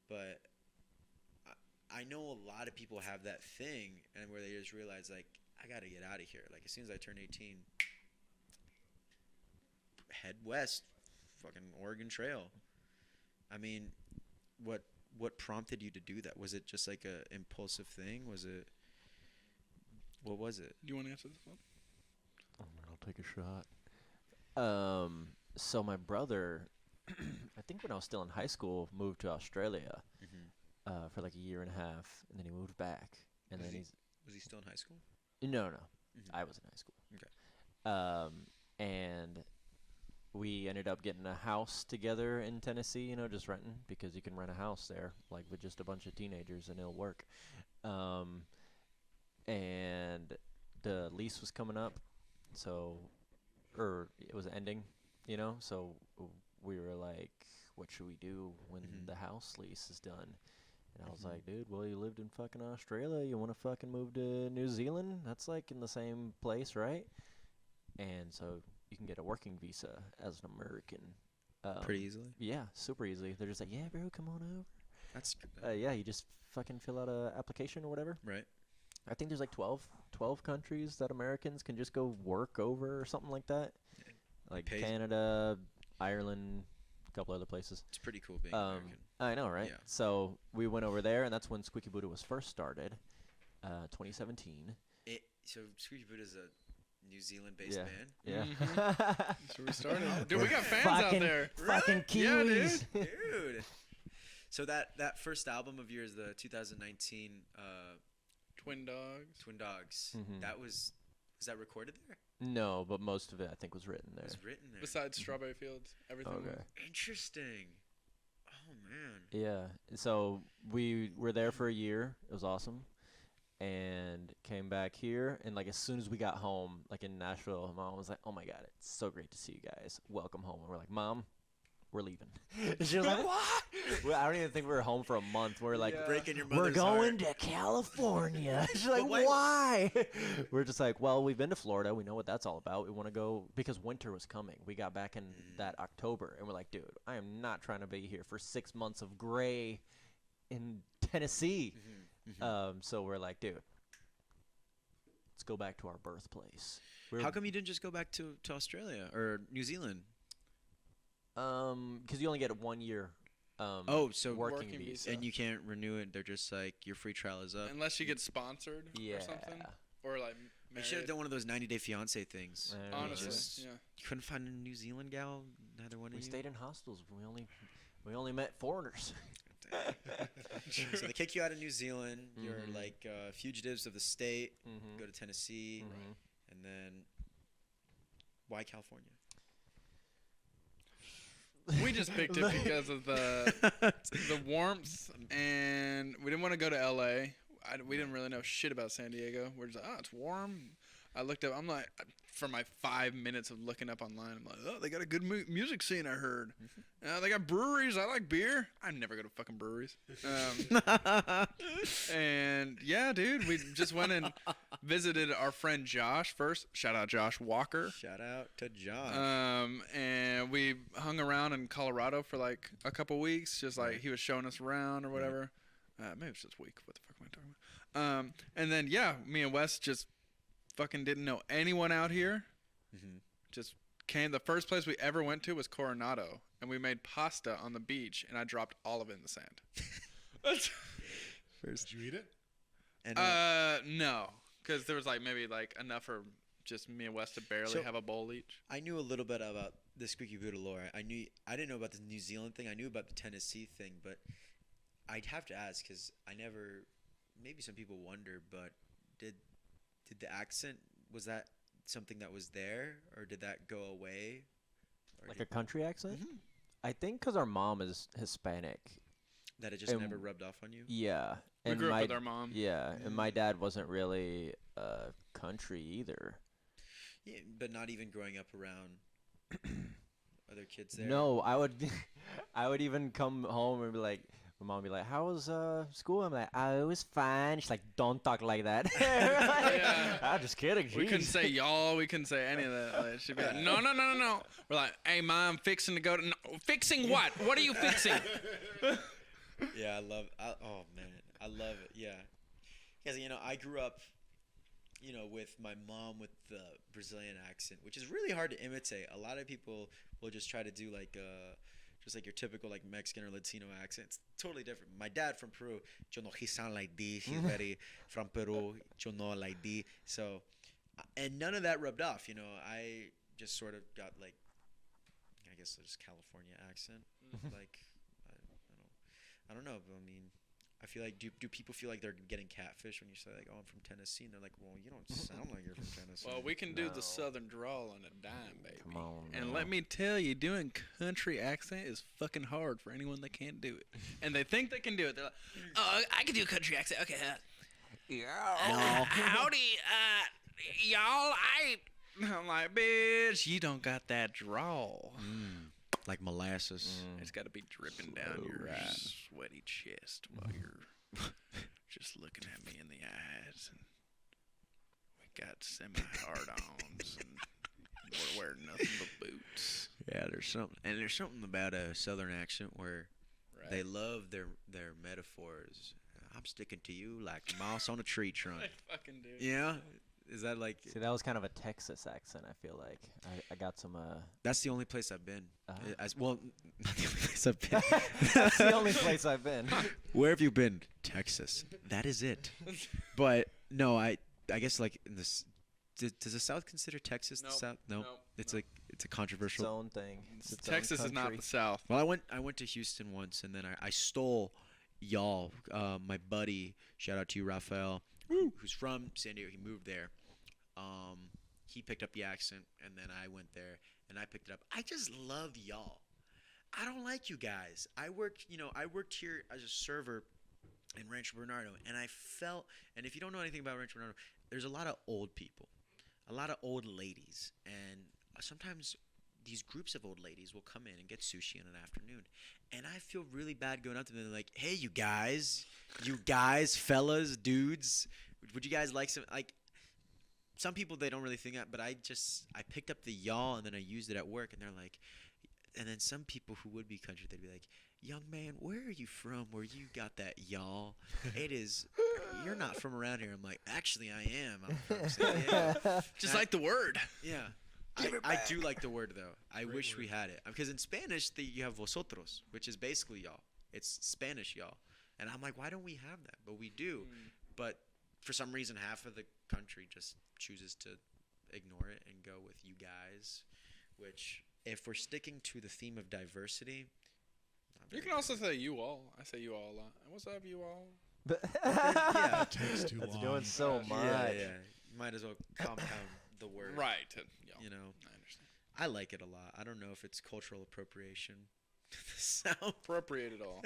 but I know a lot of people have that thing, and where they just realize, like, I got to get out of here. Like, as soon as I turn 18, head west, fucking Oregon Trail. I mean, what prompted you to do that? Was it just like a impulsive thing? What was it? Do you want to answer this one? Oh, man, I'll take a shot. So my brother, I think when I was still in high school, moved to Australia for like a year and a half, and then he moved back. And Was then he- Was he still in high school? no, Mhm. I was in high school. Okay. And we ended up getting a house together in Tennessee, just renting, because you can rent a house there, like with just a bunch of teenagers, and it'll work. And the lease was coming up, or it was ending, so we were like, what should we do when the house lease is done? And I was like, dude, well, you lived in fucking Australia. You want to fucking move to New Zealand? That's like in the same place, right? And so you can get a working visa as an American. Pretty easily? Yeah, super easily. They're just like, yeah, bro, come on over. That's Yeah, you just fucking fill out a application or whatever. right. I think there's like 12 countries that Americans can just go work over or something like that. Like Pays- Canada, Ireland, a couple other places. It's pretty cool being American. I know, right? Yeah. So we went over there, and that's when Squeaky Buddha was first started, 2017. So Squeaky Buddha is a New Zealand-based Yeah. band. Yeah. That's where we started. Dude, we got fans out Fucking- there. Fucking Yeah, Kiwis. Dude. So that first album of yours, the 2019 Twin Dogs. Twin Dogs, Mhm. was that recorded there? No, but most of it I think was written It there. was written there. Besides Strawberry Fields, everything. Okay. Interesting. Oh man. Yeah. So we were there for a year. It was awesome. And came back here, and like as soon as we got home, like in Nashville, Mom was like, "Oh my God, it's so great to see you guys. Welcome home." And we're like, "Mom, we're leaving." And she was like, "What?" Well, I don't even think we were home for a month. We're like, Yeah. Breaking your "We're mother's going heart. to California." She's like, But "Why?" We're just like, "Well, we've been to Florida. We know what that's all about. We want to go because winter was coming. We got back in that October, and we're like, dude, I am not trying to be here for 6 months of gray in Tennessee." So we're like, dude, let's go back to our birthplace. How come you didn't just go back to Australia or New Zealand? Because you only get a 1 year. So working Working visa. visa. and you can't renew it. They're just like your free trial is up. Unless you get sponsored Yeah. or something. Or like You should have married. done one of those 90-day fiance things. Yeah. Honestly, just- yeah. You couldn't find a New Zealand gal. Neither one We of you. stayed in hostels. We only met foreigners. So they kick you out of New Zealand. You're Mhm. like fugitives of the state. Mhm. Go to Tennessee, Mhm. and then why California? We just picked it because of the warmth, and we didn't want to go to LA. We didn't really know shit about San Diego. We're just like, oh, it's warm. I looked up. I'm like, for my 5 minutes of looking up online, I'm like, oh, they got a good music scene. I heard. They got breweries. I like beer. I never go to fucking breweries. And yeah, dude, we just went and visited our friend Josh first. Shout out Josh Walker. Shout out to Josh. And we hung around in Colorado for like a couple weeks, just like Right. he was showing us around or whatever. Maybe it's just a week. What the fuck am I talking about? And then yeah, me and Wes just fucking didn't know anyone out here. Mhm. Just came. The first place we ever went to was Coronado, and we made pasta on the beach, and I dropped all of it in the sand. First, Did you eat it? and No, because there was like maybe like enough for just me and Wes to barely So- have a bowl each. I knew a little bit about the Squeaky Buddha lore. I didn't know about the New Zealand thing. I knew about the Tennessee thing, but I'd have to ask because I never. Maybe some people wonder, but did the accent, was that something that was there, or did that go away? Or Like a did, country accent? Mhm. I think because our mom is Hispanic. that it just and- never rubbed off on you? Yeah. We and grew my, up with our mom. Yeah, and my dad wasn't really country either. Yeah, but not even growing up around other kids there. No, I would I would even come home and be like, my mom would be like, "How was school?" I'm like, "Oh, it was fine." She's like, "Don't talk like that." Yeah. I'm just kidding. We couldn't jeez. say y'all. We couldn't say any of that. Like, she'd be like, no. We're like, hey, Mom, fixing to go to. No, fixing what? What are you fixing? Yeah, oh man, I love it. Yeah, because I grew up, with my mom with the Brazilian accent, which is really hard to imitate. A lot of people will just try to do like just like your typical like Mexican or Latino accent. It's totally different. My dad from Peru, yo no, he sound like this. He's very from Peru, yo no like this. So, and none of that rubbed off. I just sort of got like, I guess just California accent. Like, I don't know. But I mean, I feel like do people feel like they're getting catfish when you say like, oh, I'm from Tennessee, and they're like, well, you don't sound like you're from Tennessee. Well, we can do No. the southern drawl on a dime, baby. Come on, And now. let me tell you, doing country accent is fucking hard for anyone that can't do it. And they think they can do it. They're like, oh, I can do a country accent. Okay. Howdy, y'all. I'm like, bitch, you don't got that drawl. Like molasses. It's got to be dripping down your sweaty chest while you're just looking at me in the eyes. And we got semi-hard-ons, and we're wearing nothing but boots. Yeah, there's something about a southern accent where Right. they love their metaphors. I'm sticking to you like moss on a tree trunk. I fucking do. Yeah, is that like? See, that was kind of a Texas accent. I feel like I got some. That's the only place I've been. Ah. As well, not the only place I've been. That's the only place I've been. Where have you been? Texas. That is it. But no, I guess like in this. Does the South consider Texas the Nope, South? No, nope, it's nope. like it's a Its controversial. own thing. It's its own Texas is not country. the South. Well, I went to Houston once, and then I stole y'all. My buddy, shout out to you, Rafael, who's from San Diego. He moved there. He picked up the accent, and then I went there, and I picked it up. I just love y'all. I don't like you guys. I worked here as a server in Rancho Bernardo, and I felt. And if you don't know anything about Rancho Bernardo, there's a lot of old people, a lot of old ladies, and sometimes these groups of old ladies will come in and get sushi in an afternoon. And I feel really bad going up to them and like, hey, you guys, fellas, dudes, would you guys like some people, they don't really think that, but I picked up the y'all and then I used it at work, and they're like, and then some people who would be country, they'd be like, young man, where are you from where you got that y'all? You're not from around here. I'm like, actually, I am. I'm from San Diego. Just like the word. Yeah. I do like the word, though. I wish we had it. Because in Spanish, you have vosotros, which is basically y'all. It's Spanish y'all. And I'm like, why don't we have that? But we do. But for some reason, half of the country just chooses to ignore it and go with you guys, which, if we're sticking to the theme of diversity, not You very can also say you all. I say you all a lot. What's up, you all? yeah. It takes too That's long. doing so much. Yeah. You might as well compound the word. Right. Y'all. You know, I understand. I like it a lot. I don't know if it's cultural appropriation. The sound. Appropriate it all.